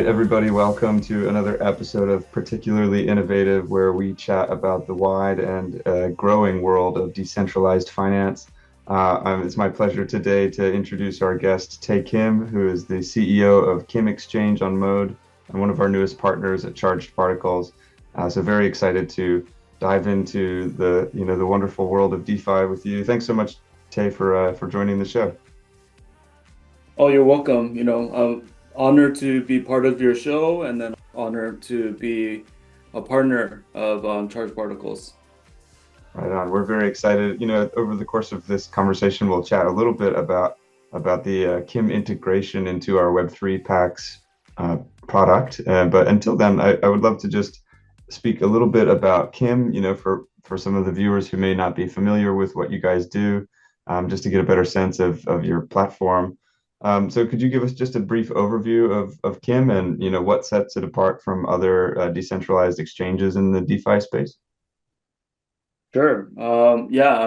right, everybody, welcome to another episode of Particularly Innovative, where we chat about the wide and growing world of decentralized finance. It's my pleasure today to introduce our guest, Tae Kim, who is the CEO of Kim Exchange on Mode and one of our newest partners at Charged Particles. So very excited to dive into the wonderful world of DeFi with you. Thanks so much, Tae, for joining the show. Oh, you're welcome. I'm honored to be part of your show and then honored to be a partner of Charged Particles. Right on. We're very excited. Over the course of this conversation, we'll chat a little bit about the Kim integration into our Web3 Packs product. But until then, I would love to just speak a little bit about Kim, for some of the viewers who may not be familiar with what you guys do, just to get a better sense of your platform. So could you give us just a brief overview of Kim and, what sets it apart from other decentralized exchanges in the DeFi space? Sure. Yeah,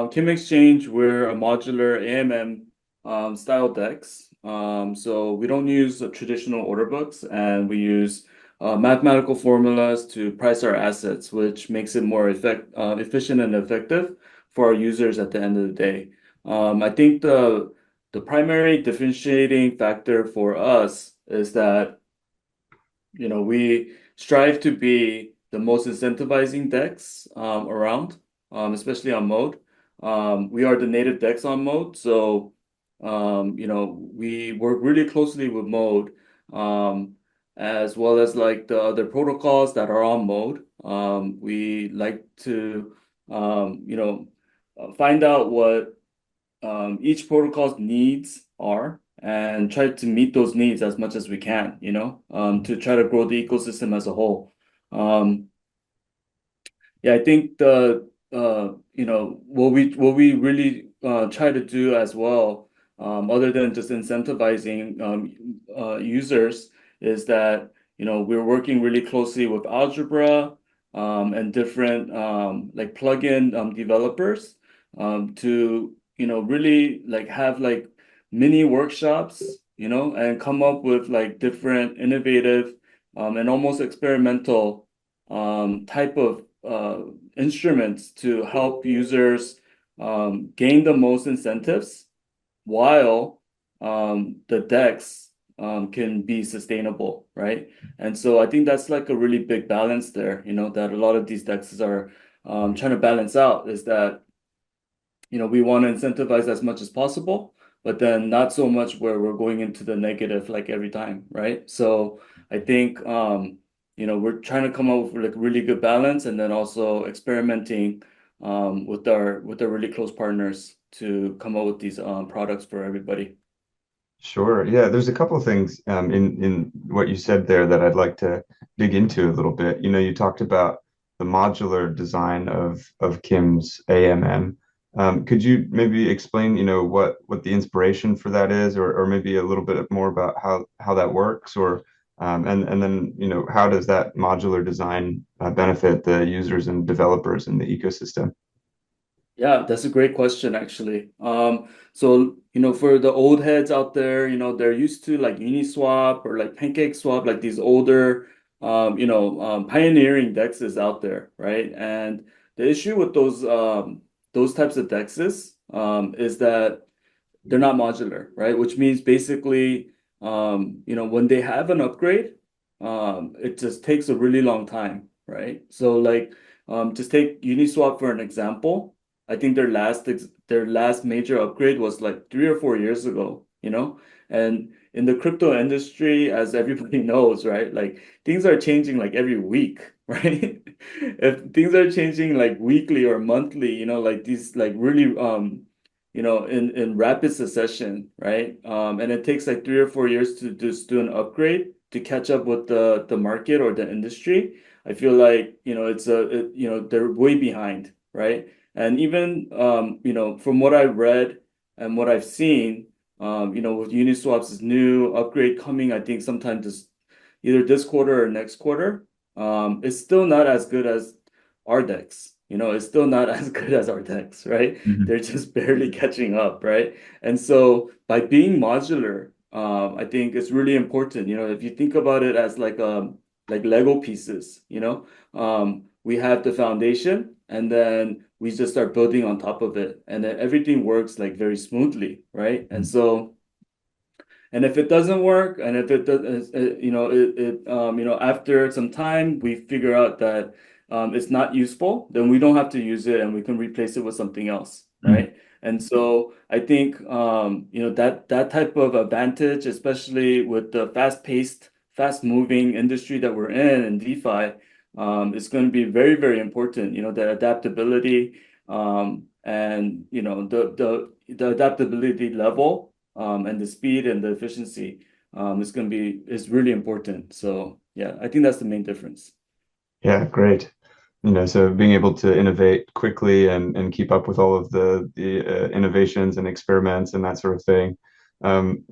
Kim Exchange, we're a modular AMM style DEX. So we don't use traditional order books, and we use mathematical formulas to price our assets, which makes it more efficient and effective for our users at the end of the day. I think the primary differentiating factor for us is that we strive to be the most incentivizing DEX around, especially on Mode. We are the native DEX on Mode, so we work really closely with Mode, as well as like the other protocols that are on Mode. We like to find out what each protocol's needs are and try to meet those needs as much as we can, to try to grow the ecosystem as a whole. Um, yeah, I think what we really try to do as well, other than just incentivizing users, is that we're working really closely with algebra and different like plugin developers to really like have like mini workshops, and come up with like different innovative and almost experimental type of instruments to help users gain the most incentives while the DEX can be sustainable, right? And so I think that's like a really big balance there, that a lot of these DEXs are trying to balance out, is that we want to incentivize as much as possible, but then not so much where we're going into the negative like every time, right? So I think we're trying to come up with like really good balance, and then also experimenting with our really close partners to come up with these products for everybody. Sure. Yeah, there's a couple of things in what you said there that I'd like to dig into a little bit. You talked about the modular design of Kim's AMM. Could you maybe explain, what the inspiration for that is, or maybe a little bit more about how that works, or and then, how does that modular design benefit the users and developers in the ecosystem? Yeah, that's a great question, actually. So, for the old heads out there, they're used to like Uniswap or like PancakeSwap, like these older, pioneering DEXs out there, right? And the issue with those types of DEXs, is that they're not modular, right? Which means basically, when they have an upgrade, it just takes a really long time, right? So like, just take Uniswap for an example. I think their last major upgrade was like 3 or 4 years ago, And in the crypto industry, as everybody knows, right? Like things are changing like every week, right? If things are changing like weekly or monthly, like these like really in rapid succession, right? And it takes like 3 or 4 years to just do an upgrade to catch up with the market or the industry. I feel like, they're way behind, right? And even, from what I've read and what I've seen, with Uniswap's new upgrade coming, I think sometime either this quarter or next quarter, it's still not as good as Ardex. It's still not as good as Ardex, right? Mhm. They're just barely catching up, right? And so by being modular, I think it's really important. If you think about it as like Lego pieces, we have the foundation and then we just start building on top of it, and then everything works like very smoothly, right? And if it doesn't work, and if it does, after some time, we figure out that it's not useful, then we don't have to use it and we can replace it with something else, Mm. right? And so I think, that type of advantage, especially with the fast-paced, fast-moving industry that we're in DeFi, is going to be very, very important. The adaptability, and the adaptability level, and the speed and the efficiency, is really important. So yeah, I think that's the main difference. Yeah, great. So being able to innovate quickly and keep up with all of the innovations and experiments and that sort of thing.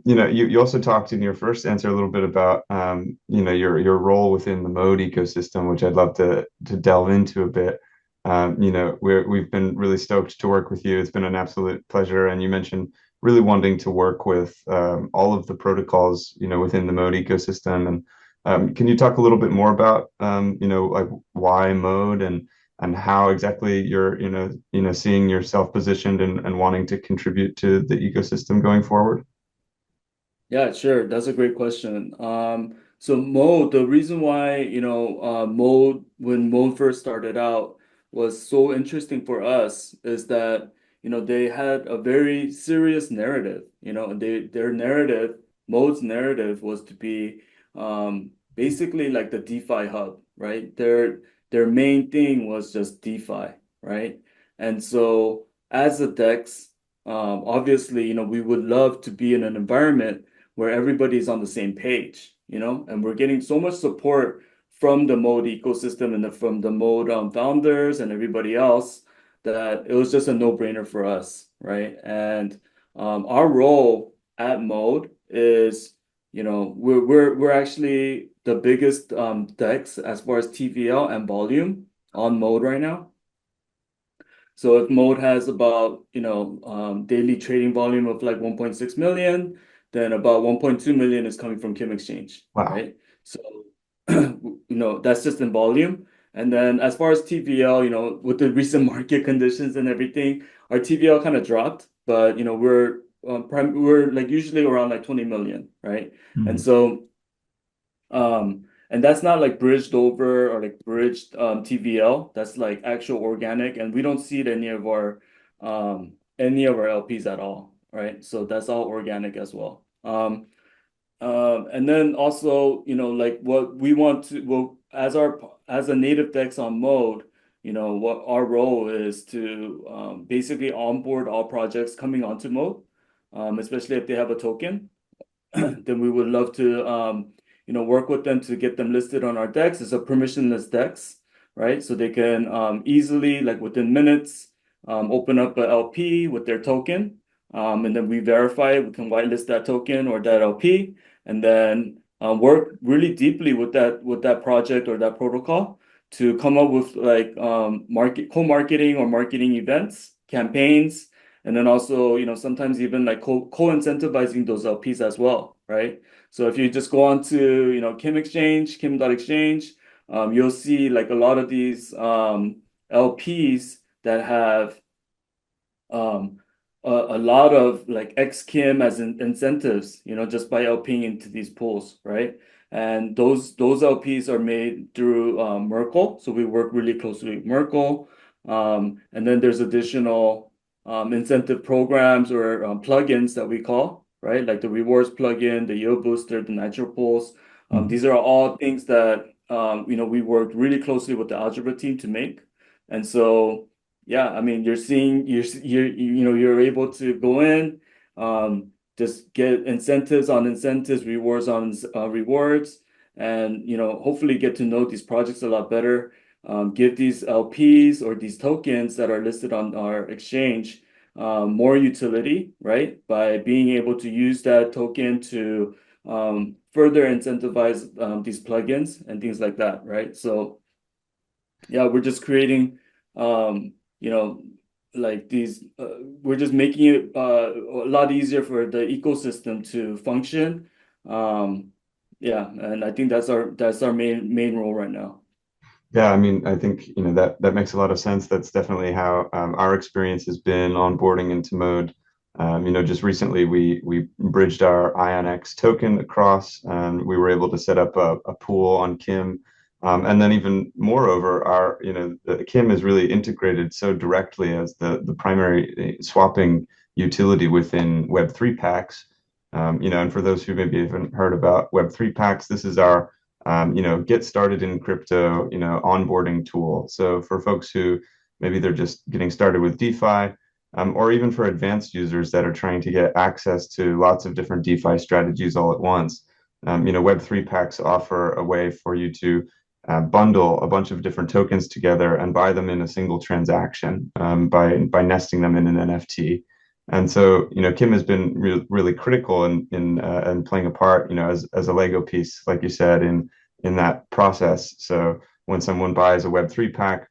You also talked in your first answer a little bit about your role within the mode ecosystem, which I'd love to delve into a bit. We've been really stoked to work with you. It's been an absolute pleasure. And you mentioned really wanting to work with all of the protocols, within the mode ecosystem. And can you talk a little bit more about, like why mode and how exactly you're, seeing yourself positioned and wanting to contribute to the ecosystem going forward? Yeah, sure. That's a great question. So Mode, the reason why, Mode, when Mode first started out was so interesting for us is that, they had a very serious narrative, and their narrative, Mode's narrative was to be, basically like the DeFi hub, right? Their main thing was just DeFi, right? And so as a DEX, obviously, we would love to be in an environment where everybody's on the same page, and we're getting so much support from the mode ecosystem and from the mode founders and everybody else that it was just a no-brainer for us, right? And our role at mode is, we're actually the biggest DEX as far as TVL and volume on mode right now. So if Mode has about, daily trading volume of like 1.6 million, then about 1.2 million is coming from Kim Exchange, Wow. right? So, that's just in volume. And then as far as TVL, with the recent market conditions and everything, our TVL kind of dropped, but, we're like usually around like 20 million, right? And Mhm. so, and that's not like bridged over or like bridged TVL. That's like actual organic, and we don't see it any of our LPs at all, right? So that's all organic as well. And then also, like what we want to, well, as a native DEX on Mode, what our role is to basically onboard all projects coming onto Mode, especially if they have a token. Then we would love to work with them to get them listed on our DEX. It's a permissionless DEX, right? So they can easily, like within minutes, open up a LP with their token, and then we verify it. We can whitelist that token or that LP, and then work really deeply with that project or that protocol to come up with like co-marketing or marketing events, campaigns, and then also, sometimes even like co-incentivizing those LPs as well, right? So if you just go on to, Kim Exchange, Kim.exchange, you'll see like a lot of these LPs that have um, a lot of like Kim as incentives, just by LPing into these pools, right? And those LPs are made through Merkle, so we work really closely with Merkle. And then there's additional incentive programs or plugins that we call, right? Like the rewards plugin, the yield booster, the nitro pools. Mhm. These are all things that we worked really closely with the algebra team to make. And so yeah, I mean, you're able to go in, just get incentives on incentives, rewards on rewards, and hopefully get to know these projects a lot better. Give these LPs or these tokens that are listed on our exchange more utility, right? By being able to use that token to further incentivize these plugins and things like that, right? So yeah, we're just creating, um, you know, like these we're just making it a lot easier for the ecosystem to function. Um, yeah, and I think that's our main role right now. Yeah, I mean, I think that makes a lot of sense. That's definitely how our experience has been onboarding into Mode. Just recently we bridged our IONX token across, and we were able to set up a pool on Kim, and then even moreover, the Kim is really integrated so directly as the primary swapping utility within Web3 Packs. And for those who maybe haven't heard about Web3 Packs, this is our get started in crypto, onboarding tool. So for folks who maybe they're just getting started with DeFi, or even for advanced users that are trying to get access to lots of different DeFi strategies all at once, Web3 packs offer a way for you to bundle a bunch of different tokens together and buy them in a single transaction by nesting them in an NFT. And so, Kim has been really critical in playing a part, as a Lego piece, like you said, in that process. So when someone buys a Web3 pack,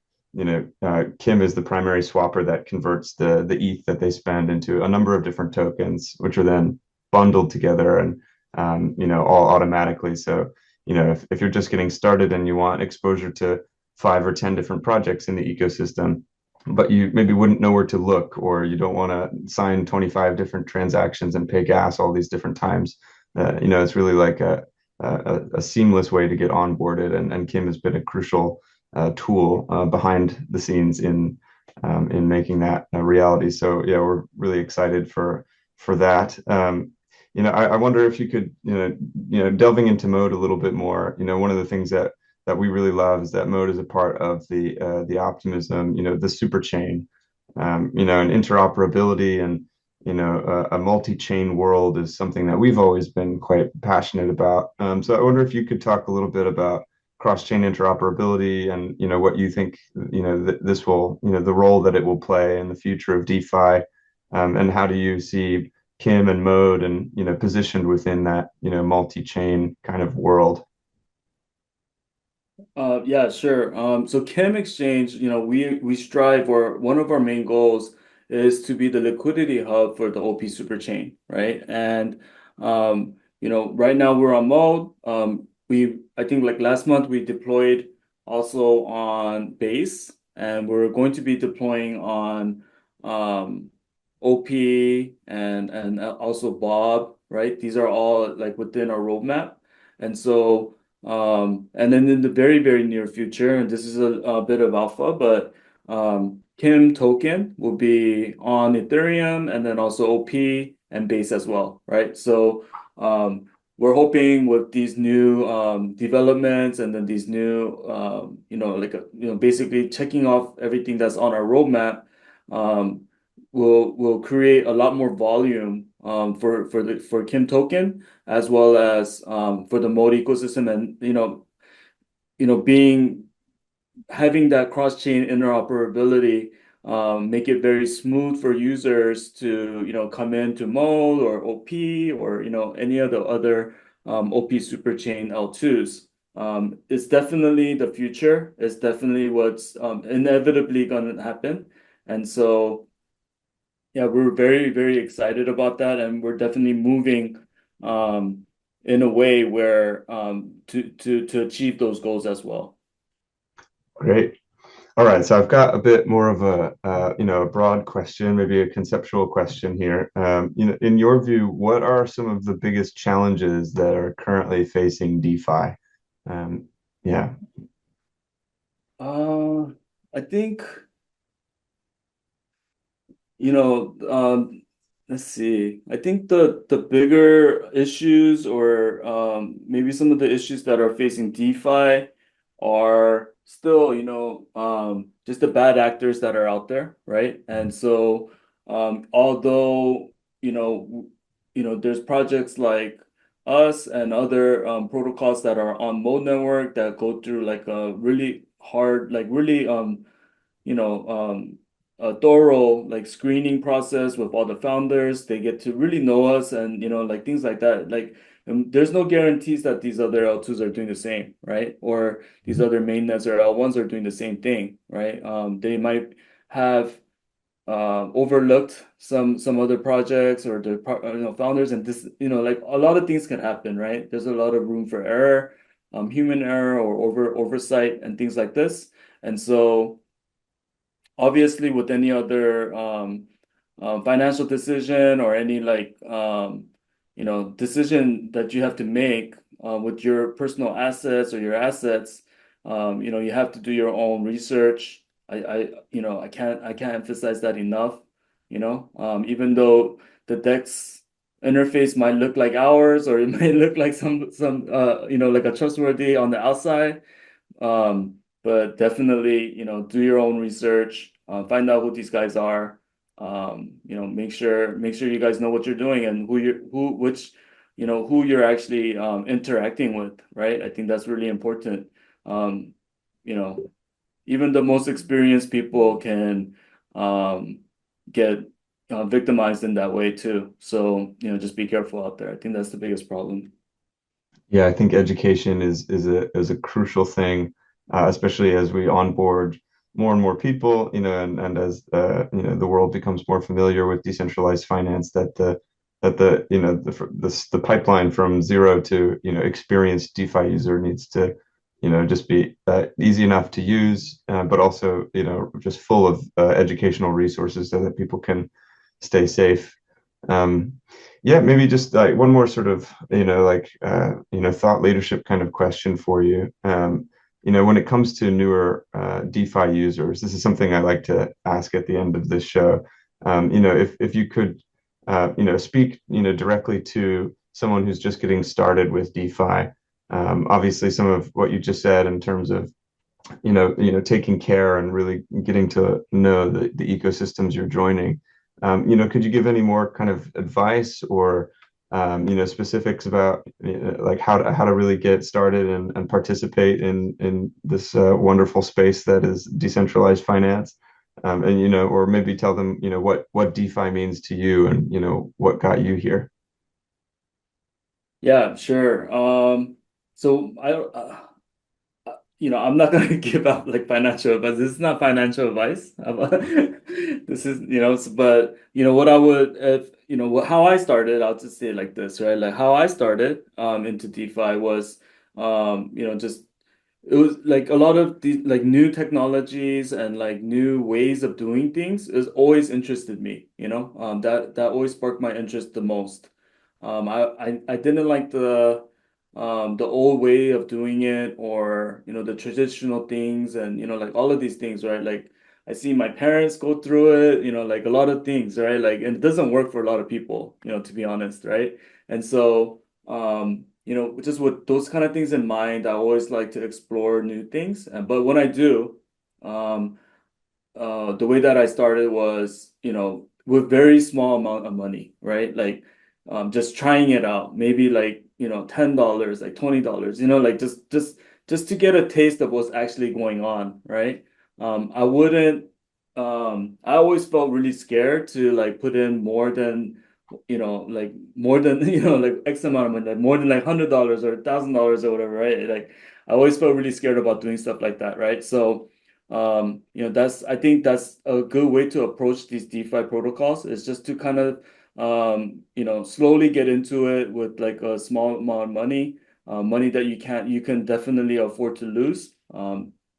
Kim is the primary swapper that converts the ETH that they spend into a number of different tokens, which are then bundled together and all automatically. So if you're just getting started and you want exposure to 5 or 10 different projects in the ecosystem, but you maybe wouldn't know where to look, or you don't want to sign 25 different transactions and pay gas all these different times. It's really like a seamless way to get onboarded, and Kim has been a crucial tool behind the scenes in making that a reality. So yeah, we're really excited for that. I wonder if you could, delving into Mode a little bit more. One of the things that we really love is that Mode is a part of the optimism, the super chain, and interoperability and a multi-chain world is something that we've always been quite passionate about. So I wonder if you could talk a little bit about cross-chain interoperability and what you think this will the role that it will play in the future of DeFi, and how do you see Kim and Mode and positioned within that multi-chain kind of world. Yeah, sure. So Chem Exchange, we strive, or one of our main goals is to be the liquidity hub for the OP superchain, right? And right now we're on Mode. I think like last month we deployed also on Base, and we're going to be deploying on OP and also Bob, right? These are all like within our roadmap, and so. And then in the very, very near future, and this is a bit of alpha, but Kim token will be on Ethereum and then also OP and Base as well, right? So we're hoping with these new developments and then these new, basically checking off everything that's on our roadmap, um, will create a lot more volume for Kim token as well as for the mode ecosystem, and being having that cross-chain interoperability, make it very smooth for users to come into mode or OP or any of the other OP superchain L2s. It's definitely the future. It's definitely what's inevitably going to happen, and so. Yeah, we're very, very excited about that, and we're definitely moving um, in a way where to achieve those goals as well. Great. All right, so I've got a bit more of a broad question, maybe a conceptual question here. In your view, what are some of the biggest challenges that are currently facing DeFi? Um, yeah, Uh, I think let's see. I think the bigger issues, or maybe some of the issues that are facing DeFi, are still, just the bad actors that are out there, right? And so, although, you know, there's projects like us and other protocols that are on Mode Network that go through like a really hard, like really you know, a thorough like screening process with all the founders. They get to really know us, and like things like that. Like there's no guarantees that these other L2s are doing the same, right? Or these other mainnets or L1s are doing the same thing, right? They might have overlooked some other projects or the founders, and this like a lot of things can happen, right? There's a lot of room for error, human error or oversight and things like this. And so obviously with any other financial decision or any like decision that you have to make with your personal assets or your assets, you have to do your own research. I can't emphasize that enough. Even though the DEX interface might look like ours, or it may look like some like a trustworthy on the outside, but definitely, do your own research, find out who these guys are. Make sure you guys know what you're doing and who you're actually interacting with, right? I think that's really important. Um, you know, Even the most experienced people can get victimized in that way too. So, just be careful out there. I think that's the biggest problem. Yeah, I think education is a crucial thing, especially as we onboard more and more people, and as the world becomes more familiar with decentralized finance, that the pipeline from zero to experienced DeFi user needs to just be easy enough to use, but also just full of educational resources so that people can stay safe. Um, yeah, maybe just like one more sort of, thought leadership kind of question for you. When it comes to newer DeFi users, this is something I like to ask at the end of this show. If you could, speak, directly to someone who's just getting started with DeFi. Obviously, some of what you just said in terms of, taking care and really getting to know the ecosystems you're joining. Could you give any more kind of advice or specifics about like how to really get started and participate in this wonderful space that is decentralized finance? And or maybe tell them what DeFi means to you and what got you here. Yeah, sure. So I'm not going to give out like financial advice. This is not financial advice. This is, but what I would, if, how I started, I'll just say it like this, right? Like how I started into DeFi was, just it was like a lot of the like new technologies and like new ways of doing things is always interested me, that always sparked my interest the most. I didn't like the old way of doing it or the traditional things and like all of these things, right? Like I see my parents go through it, like a lot of things, right? Like and it doesn't work for a lot of people, to be honest, right? And so just with those kind of things in mind, I always like to explore new things. But when I do, um, the way that I started was, with very small amount of money, right? Like, just trying it out, maybe like, $10, like $20, like just to get a taste of what's actually going on, right? I wouldn't, I always felt really scared to like put in more than, like more than, like X amount of money, like more than like $100 or $1,000 or whatever, right? Like, I always felt really scared about doing stuff like that, right? So, I think that's a good way to approach these DeFi protocols is just to kind of, slowly get into it with like a small amount of money, money that you can definitely afford to lose.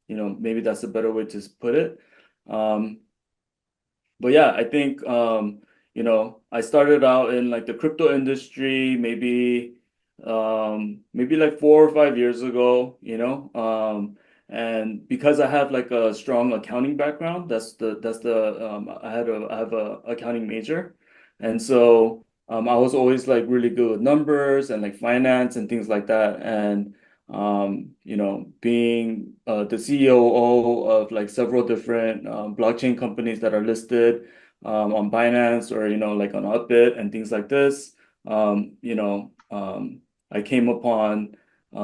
Maybe that's a better way to put it. Um, but yeah, I think I started out in like the crypto industry maybe like 4 or 5 years ago, and because I have like a strong accounting background, I have a accounting major. And so I was always like really good with numbers and like finance and things like that. And being the COO of like several different blockchain companies that are listed on Binance or like on Upbit and things like this, I came upon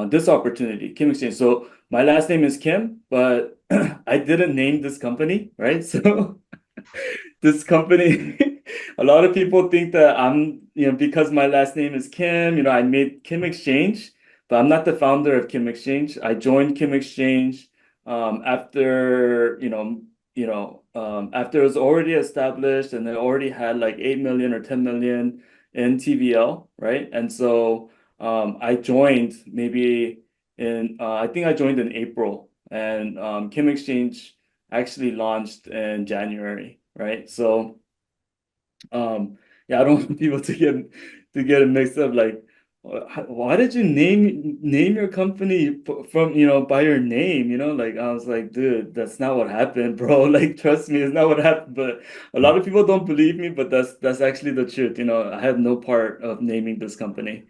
this opportunity, Kim Exchange. So my last name is Kim, but I didn't name this company, right? So this company, a lot of people think that because my last name is Kim, I made Kim Exchange, but I'm not the founder of Kim Exchange. I joined Kim Exchange after, after it was already established and it already had like 8 million or 10 million in TVL, right? And so I joined maybe I think I joined in April, and Kim Exchange actually launched in January, right? So yeah, I don't want people to get it mixed up. Like, why did you name your company from, by your name? Like I was like, dude, that's not what happened, bro. Like, trust me, it's not what happened. But a lot of people don't believe me, but that's actually the truth. I had no part of naming this company.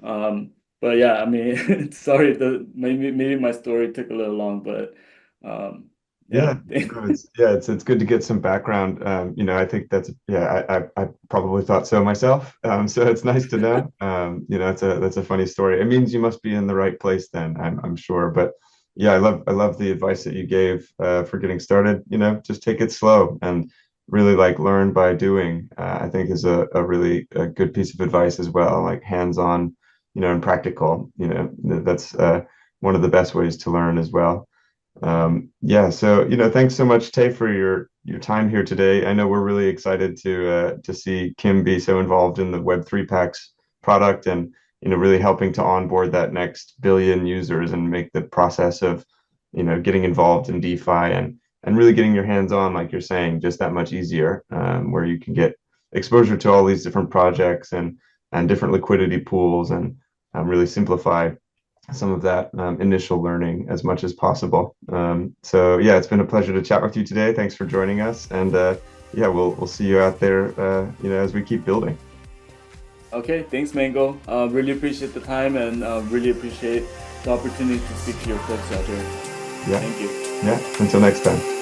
Um, but yeah, I mean, sorry, maybe my story took a little long, but yeah. Yeah, no, it's good to get some background. I think that's yeah, I probably thought so myself. So it's nice to know. That's a funny story. It means you must be in the right place then, I'm sure. But yeah, I love the advice that you gave for getting started. Just take it slow and really like learn by doing. I think is a really a good piece of advice as well, like hands-on, and practical. That's one of the best ways to learn as well. Yeah, so thanks so much, Tay, for your time here today. I know we're really excited to see Kim be so involved in the Web3 Packs product and really helping to onboard that next billion users and make the process of getting involved in DeFi and really getting your hands on, like you're saying, just that much easier, where you can get exposure to all these different projects and different liquidity pools and really simplify some of that initial learning as much as possible. So yeah, it's been a pleasure to chat with you today. Thanks for joining us, and yeah, we'll see you out there, as we keep building. Okay, thanks, Mango. Really appreciate the time, and really appreciate the opportunity to speak to your folks out here. Yeah, Thank you. yeah. Until next time.